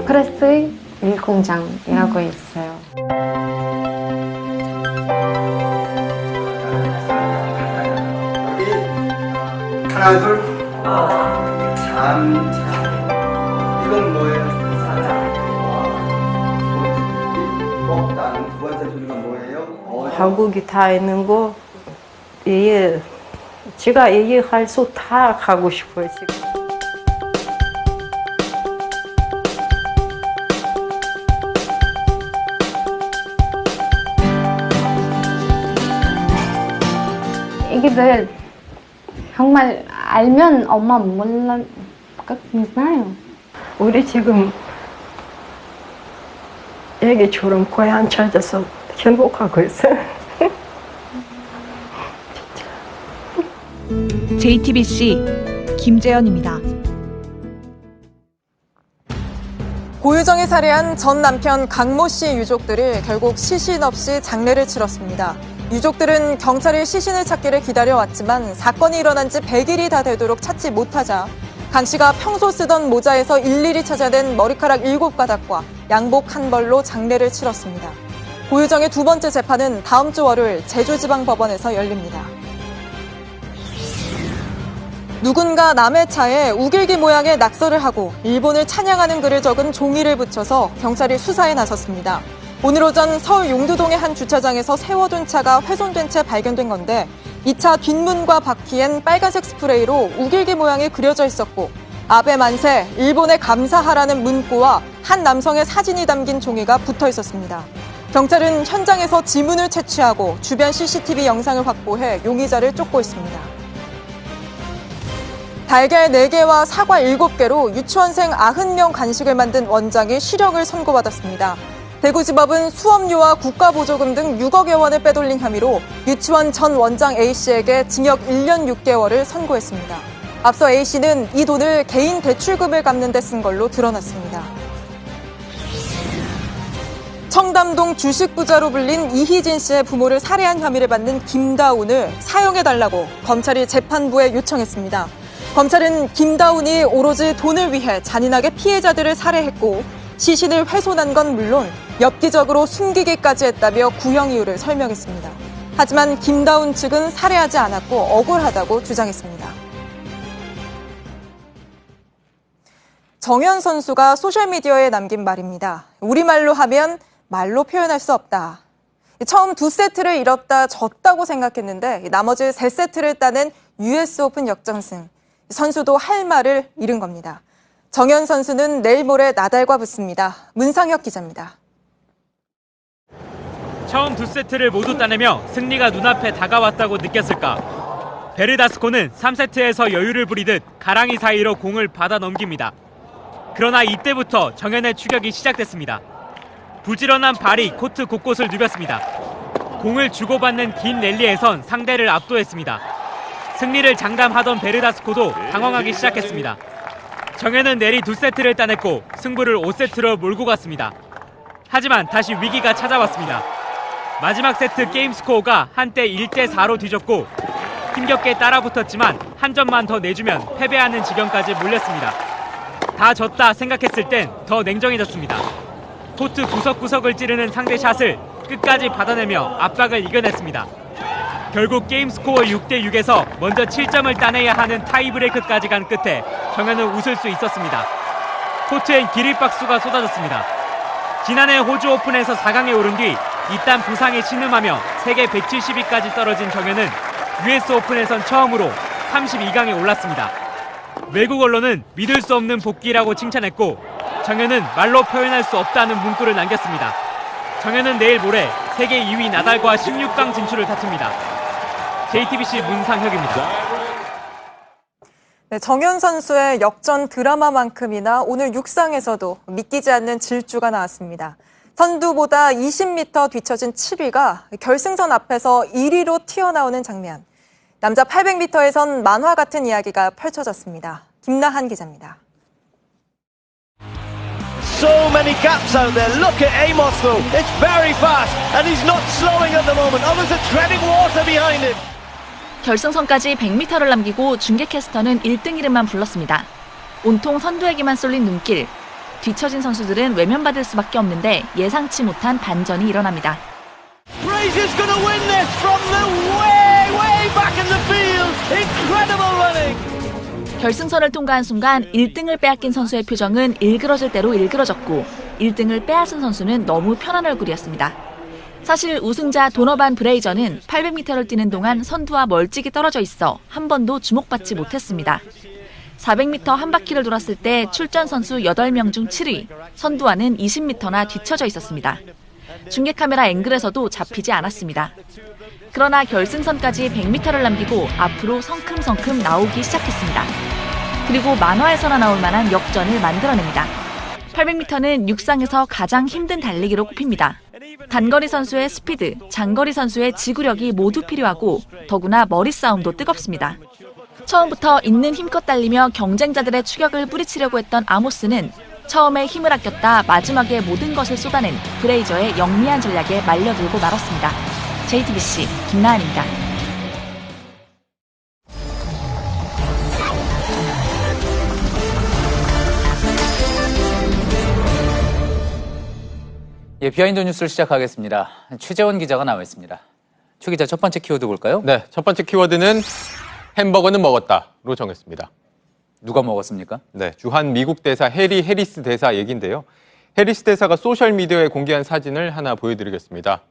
크레스의 밀공장이라고 있어요. 하나 둘. 참. 이건 뭐예요? 먹다는 두 번째 소리가 뭐예요? 한국이 다 있는 거 제가 얘기할 수 다 가고 싶어요 지금. 이게 왜 정말 알면 엄마 몰라요. 우리 지금 애기처럼 고향 찾아서 행복하고 있어요. JTBC 김재현입니다. 고유정이 살해한 전 남편 강모 씨 유족들이 결국 시신 없이 장례를 치렀습니다. 유족들은 경찰이 시신을 찾기를 기다려왔지만 사건이 일어난 지 100일이 다 되도록 찾지 못하자 강 씨가 평소 쓰던 모자에서 일일이 찾아낸 머리카락 7가닥과 양복 1벌로 장례를 치렀습니다. 고유정의 두 번째 재판은 다음 주 월요일 제주지방법원에서 열립니다. 누군가 남의 차에 우길기 모양의 낙서를 하고 일본을 찬양하는 글을 적은 종이를 붙여서 경찰이 수사에 나섰습니다. 오늘 오전 서울 용두동의 한 주차장에서 세워둔 차가 훼손된 채 발견된 건데 이 차 뒷문과 바퀴엔 빨간색 스프레이로 우길기 모양이 그려져 있었고 아베 만세, 일본에 감사하라는 문구와 한 남성의 사진이 담긴 종이가 붙어 있었습니다. 경찰은 현장에서 지문을 채취하고 주변 CCTV 영상을 확보해 용의자를 쫓고 있습니다. 달걀 4개와 사과 7개로 유치원생 90명 간식을 만든 원장이 실형을 선고받았습니다. 대구지법은 수업료와 국가보조금 등 6억여 원을 빼돌린 혐의로 유치원 전 원장 A씨에게 징역 1년 6개월을 선고했습니다. 앞서 A씨는 이 돈을 개인 대출금을 갚는 데 쓴 걸로 드러났습니다. 청담동 주식부자로 불린 이희진 씨의 부모를 살해한 혐의를 받는 김다운을 사형해달라고 검찰이 재판부에 요청했습니다. 검찰은 김다운이 오로지 돈을 위해 잔인하게 피해자들을 살해했고 시신을 훼손한 건 물론 엽기적으로 숨기기까지 했다며 구형 이유를 설명했습니다. 하지만 김다운 측은 살해하지 않았고 억울하다고 주장했습니다. 정현 선수가 소셜미디어에 남긴 말입니다. 우리말로 하면 말로 표현할 수 없다. 처음 2세트를 잃었다 졌다고 생각했는데 나머지 3세트를 따낸 US 오픈 역전승. 선수도 할 말을 잃은 겁니다. 정현 선수는 내일 모레 나달과 붙습니다. 문상혁 기자입니다. 처음 2세트를 모두 따내며 승리가 눈앞에 다가왔다고 느꼈을까? 베르다스코는 3세트에서 여유를 부리듯 가랑이 사이로 공을 받아 넘깁니다. 그러나 이때부터 정현의 추격이 시작됐습니다. 부지런한 발이 코트 곳곳을 누볐습니다. 공을 주고받는 긴 랠리에선 상대를 압도했습니다. 승리를 장담하던 베르다스코도 당황하기 시작했습니다. 정현은 내리 2세트를 따냈고 승부를 5세트로 몰고 갔습니다. 하지만 다시 위기가 찾아왔습니다. 마지막 세트 게임 스코어가 한때 1대4로 뒤졌고 힘겹게 따라붙었지만 한 점만 더 내주면 패배하는 지경까지 몰렸습니다. 다 졌다 생각했을 땐 더 냉정해졌습니다. 코트 구석구석을 찌르는 상대 샷을 끝까지 받아내며 압박을 이겨냈습니다. 결국 게임 스코어 6대6에서 먼저 7점을 따내야 하는 타이브레이크까지 간 끝에 정현은 웃을 수 있었습니다. 코트엔 기립박수가 쏟아졌습니다. 지난해 호주 오픈에서 4강에 오른 뒤 이딴 부상에 신음하며 세계 170위까지 떨어진 정현은 US 오픈에선 처음으로 32강에 올랐습니다. 외국 언론은 믿을 수 없는 복귀라고 칭찬했고 정현은 말로 표현할 수 없다는 문구를 남겼습니다. 정현은 내일 모레 세계 2위 나달과 16강 진출을 다툽니다. JTBC 문상혁입니다. 네, 정현 선수의 역전 드라마만큼이나 오늘 육상에서도 믿기지 않는 질주가 나왔습니다. 선두보다 20m 뒤처진 7위가 결승선 앞에서 1위로 튀어나오는 장면. 남자 800m에선 만화 같은 이야기가 펼쳐졌습니다. 김나한 기자입니다. So many gaps out there. Look at Amos though. It's very fast and he's not slowing at the moment. Others are treading water behind him. 결승선까지 100m를 남기고 중계 캐스터는 1등 이름만 불렀습니다. 온통 선두에게만 쏠린 눈길. 뒤처진 선수들은 외면받을 수밖에 없는데 예상치 못한 반전이 일어납니다. Fraser's going to win this from the way back in the field. Incredible running. 결승선을 통과한 순간 1등을 빼앗긴 선수의 표정은 일그러질 대로 일그러졌고 1등을 빼앗은 선수는 너무 편한 얼굴이었습니다. 사실 우승자 도너반 브레이저는 800m를 뛰는 동안 선두와 멀찍이 떨어져 있어 한 번도 주목받지 못했습니다. 400m 한 바퀴를 돌았을 때 출전 선수 8명 중 7위, 선두와는 20m나 뒤처져 있었습니다. 중계 카메라 앵글에서도 잡히지 않았습니다. 그러나 결승선까지 100m를 남기고 앞으로 성큼성큼 나오기 시작했습니다. 그리고 만화에서나 나올 만한 역전을 만들어냅니다. 800m는 육상에서 가장 힘든 달리기로 꼽힙니다. 단거리 선수의 스피드, 장거리 선수의 지구력이 모두 필요하고 더구나 머리 싸움도 뜨겁습니다. 처음부터 있는 힘껏 달리며 경쟁자들의 추격을 뿌리치려고 했던 아모스는 처음에 힘을 아꼈다 마지막에 모든 것을 쏟아낸 브레이저의 영리한 전략에 말려들고 말았습니다. JTBC 김나한입니다. 예, 비하인드 뉴스를 시작하겠습니다. 최재원 기자가 나와 있습니다. 최 기자, 첫 번째 키워드 볼까요? 네, 첫 번째 키워드는 햄버거는 먹었다로 정했습니다. 누가 먹었습니까? 네, 주한 미국 대사 해리 해리스 대사 얘기인데요. 해리스 대사가 소셜미디어에 공개한 사진을 하나 보여드리겠습니다.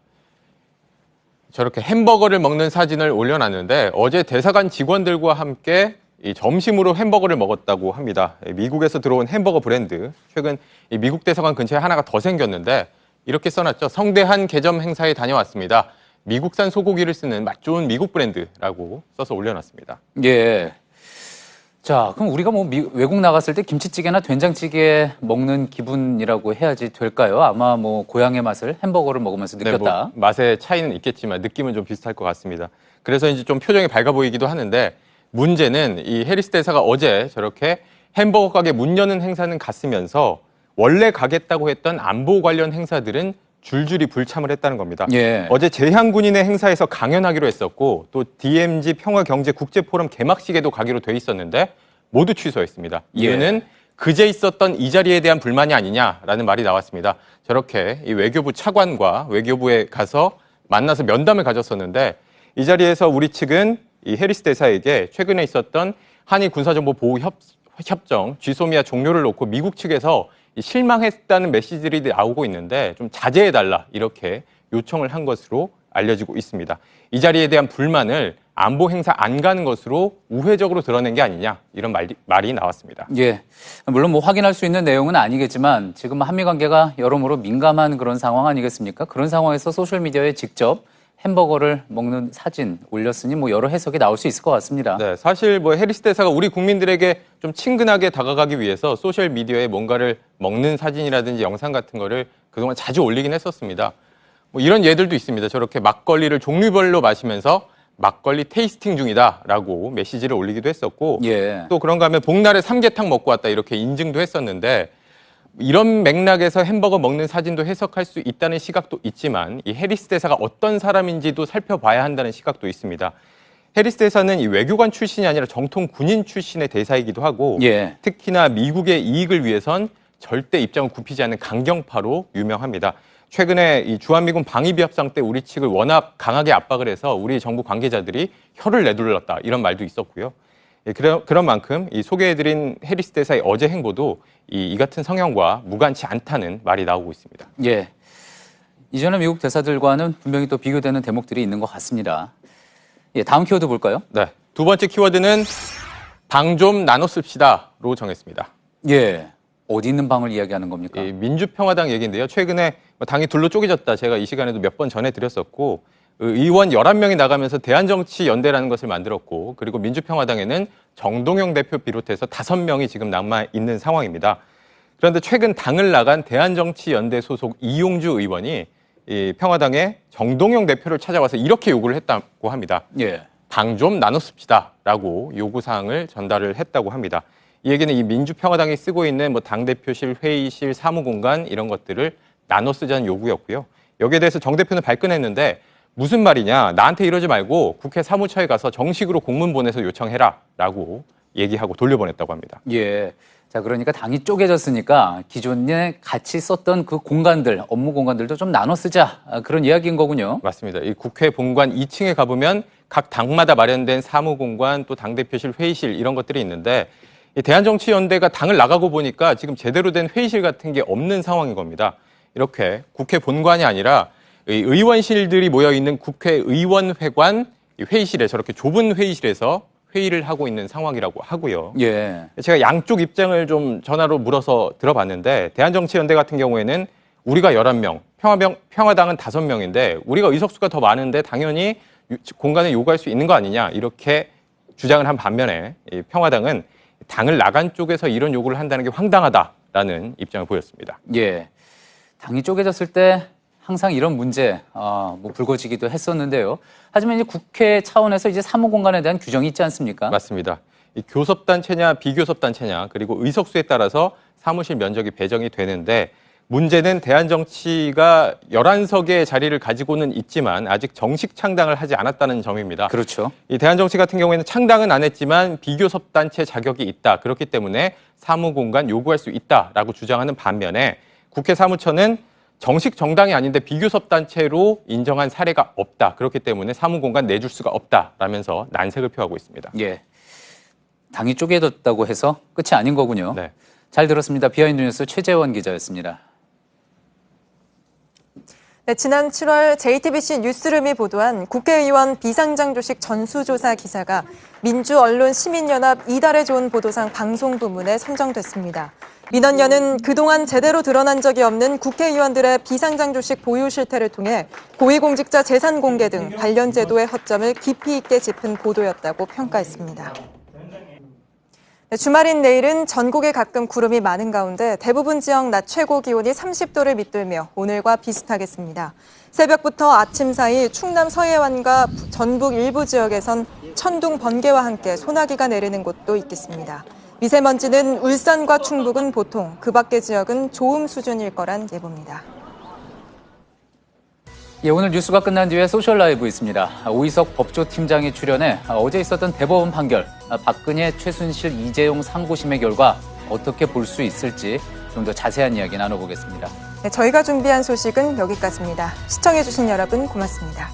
저렇게 햄버거를 먹는 사진을 올려놨는데 어제 대사관 직원들과 함께 이 점심으로 햄버거를 먹었다고 합니다. 미국에서 들어온 햄버거 브랜드, 최근 이 미국 대사관 근처에 하나가 더 생겼는데 이렇게 써놨죠. 성대한 개점 행사에 다녀왔습니다. 미국산 소고기를 쓰는 맛 좋은 미국 브랜드라고 써서 올려놨습니다. 예. 자, 그럼 우리가 뭐 외국 나갔을 때 김치찌개나 된장찌개 먹는 기분이라고 해야지 될까요? 아마 뭐 고향의 맛을 햄버거를 먹으면서 느꼈다. 네, 뭐 맛의 차이는 있겠지만 느낌은 좀 비슷할 것 같습니다. 그래서 이제 좀 표정이 밝아 보이기도 하는데 문제는 이 해리스 대사가 어제 저렇게 햄버거 가게 문 여는 행사는 갔으면서 원래 가겠다고 했던 안보 관련 행사들은 줄줄이 불참을 했다는 겁니다. 예. 어제 재향군인의 행사에서 강연하기로 했었고 또 DMZ 평화경제국제포럼 개막식에도 가기로 돼 있었는데 모두 취소했습니다. 이유는 예. 그제 있었던 이 자리에 대한 불만이 아니냐라는 말이 나왔습니다. 저렇게 이 외교부 차관과 외교부에 가서 만나서 면담을 가졌었는데 이 자리에서 우리 측은 이 해리스 대사에게 최근에 있었던 한일 군사정보 보호 협정 쥐소미아 종료를 놓고 미국 측에서 실망했다는 메시지들이 나오고 있는데 좀 자제해달라 이렇게 요청을 한 것으로 알려지고 있습니다. 이 자리에 대한 불만을 안보 행사 안 가는 것으로 우회적으로 드러낸 게 아니냐 이런 말이 나왔습니다. 예, 물론 뭐 확인할 수 있는 내용은 아니겠지만 지금 한미 관계가 여러모로 민감한 그런 상황 아니겠습니까? 그런 상황에서 소셜미디어에 직접 햄버거를 먹는 사진 올렸으니 뭐 여러 해석이 나올 수 있을 것 같습니다. 네, 사실 뭐 해리스 대사가 우리 국민들에게 좀 친근하게 다가가기 위해서 소셜 미디어에 뭔가를 먹는 사진이라든지 영상 같은 거를 그동안 자주 올리긴 했었습니다. 뭐 이런 예들도 있습니다. 저렇게 막걸리를 종류별로 마시면서 막걸리 테이스팅 중이다라고 메시지를 올리기도 했었고 예. 또 그런가 하면 복날에 삼계탕 먹고 왔다 이렇게 인증도 했었는데 이런 맥락에서 햄버거 먹는 사진도 해석할 수 있다는 시각도 있지만 이 해리스 대사가 어떤 사람인지도 살펴봐야 한다는 시각도 있습니다. 해리스 대사는 이 외교관 출신이 아니라 정통 군인 출신의 대사이기도 하고 특히나 미국의 이익을 위해선 절대 입장을 굽히지 않는 강경파로 유명합니다. 최근에 이 주한미군 방위비 협상 때 우리 측을 워낙 강하게 압박을 해서 우리 정부 관계자들이 혀를 내둘렀다 이런 말도 있었고요. 그런 만큼 이 소개해드린 해리스 대사의 어제 행보도 이 같은 성향과 무관치 않다는 말이 나오고 있습니다. 예, 이전에 미국 대사들과는 분명히 또 비교되는 대목들이 있는 것 같습니다. 예, 다음 키워드 볼까요? 네, 두 번째 키워드는 방 좀 나눠 씁시다로 정했습니다. 예, 어디 있는 방을 이야기하는 겁니까? 민주평화당 얘기인데요. 최근에 당이 둘로 쪼개졌다. 제가 이 시간에도 몇 번 전해드렸었고 의원 11명이 나가면서 대한정치연대라는 것을 만들었고 그리고 민주평화당에는 정동영 대표 비롯해서 5명이 지금 남아있는 상황입니다. 그런데 최근 당을 나간 대한정치연대 소속 이용주 의원이 이 평화당의 정동영 대표를 찾아와서 이렇게 요구를 했다고 합니다. 방 좀 나눠 씁시다라고 요구사항을 전달을 했다고 합니다. 이 얘기는 이 민주평화당이 쓰고 있는 뭐 당대표실, 회의실, 사무공간 이런 것들을 나눠 쓰자는 요구였고요. 여기에 대해서 정 대표는 발끈했는데 무슨 말이냐, 나한테 이러지 말고 국회 사무처에 가서 정식으로 공문 보내서 요청해라 라고 얘기하고 돌려보냈다고 합니다. 예, 자 그러니까 당이 쪼개졌으니까 기존에 같이 썼던 그 공간들, 업무 공간들도 좀 나눠 쓰자 그런 이야기인 거군요. 맞습니다. 이 국회 본관 2층에 가보면 각 당마다 마련된 사무공간 또 당대표실, 회의실 이런 것들이 있는데 이 대한정치연대가 당을 나가고 보니까 지금 제대로 된 회의실 같은 게 없는 상황인 겁니다. 이렇게 국회 본관이 아니라 의원실들이 모여있는 국회의원회관 회의실에 저렇게 좁은 회의실에서 회의를 하고 있는 상황이라고 하고요. 제가 양쪽 입장을 좀 전화로 물어서 들어봤는데 대한정치연대 같은 경우에는 우리가 11명, 평화당은 5명인데 우리가 의석수가 더 많은데 당연히 공간을 요구할 수 있는 거 아니냐 이렇게 주장을 한 반면에 평화당은 당을 나간 쪽에서 이런 요구를 한다는 게 황당하다라는 입장을 보였습니다. 예, 당이 쪼개졌을 때 항상 이런 문제 뭐 불거지기도 했었는데요. 하지만 이제 국회 차원에서 이제 사무공간에 대한 규정이 있지 않습니까? 맞습니다. 이 교섭단체냐 비교섭단체냐 그리고 의석수에 따라서 사무실 면적이 배정이 되는데 문제는 대한정치가 11석의 자리를 가지고는 있지만 아직 정식 창당을 하지 않았다는 점입니다. 그렇죠. 이 대한정치 같은 경우에는 창당은 안 했지만 비교섭단체 자격이 있다. 그렇기 때문에 사무공간 요구할 수 있다라고 주장하는 반면에 국회 사무처는 정식 정당이 아닌데 비교섭단체로 인정한 사례가 없다. 그렇기 때문에 사무공간 내줄 수가 없다라면서 난색을 표하고 있습니다. 예, 당이 쪼개졌다고 해서 끝이 아닌 거군요. 잘 들었습니다. 비하인드 뉴스 최재원 기자였습니다. 네, 지난 7월 JTBC 뉴스룸이 보도한 국회의원 비상장조식 전수조사 기사가 민주언론시민연합 이달의 좋은 보도상 방송부문에 선정됐습니다. 민언연은 그동안 제대로 드러난 적이 없는 국회의원들의 비상장조식 보유 실태를 통해 고위공직자 재산 공개 등 관련 제도의 허점을 깊이 있게 짚은 보도였다고 평가했습니다. 네, 주말인 내일은 전국에 가끔 구름이 많은 가운데 대부분 지역 낮 최고 기온이 30도를 밑돌며 오늘과 비슷하겠습니다. 새벽부터 아침 사이 충남 서해안과 전북 일부 지역에선 천둥, 번개와 함께 소나기가 내리는 곳도 있겠습니다. 미세먼지는 울산과 충북은 보통, 그 밖의 지역은 좋음 수준일 거란 예보입니다. 예, 오늘 뉴스가 끝난 뒤에 소셜 라이브 있습니다. 오희석 법조팀장이 출연해 어제 있었던 대법원 판결, 박근혜, 최순실, 이재용 3구심의 결과 어떻게 볼 수 있을지 좀 더 자세한 이야기 나눠보겠습니다. 네, 저희가 준비한 소식은 여기까지입니다. 시청해주신 여러분 고맙습니다.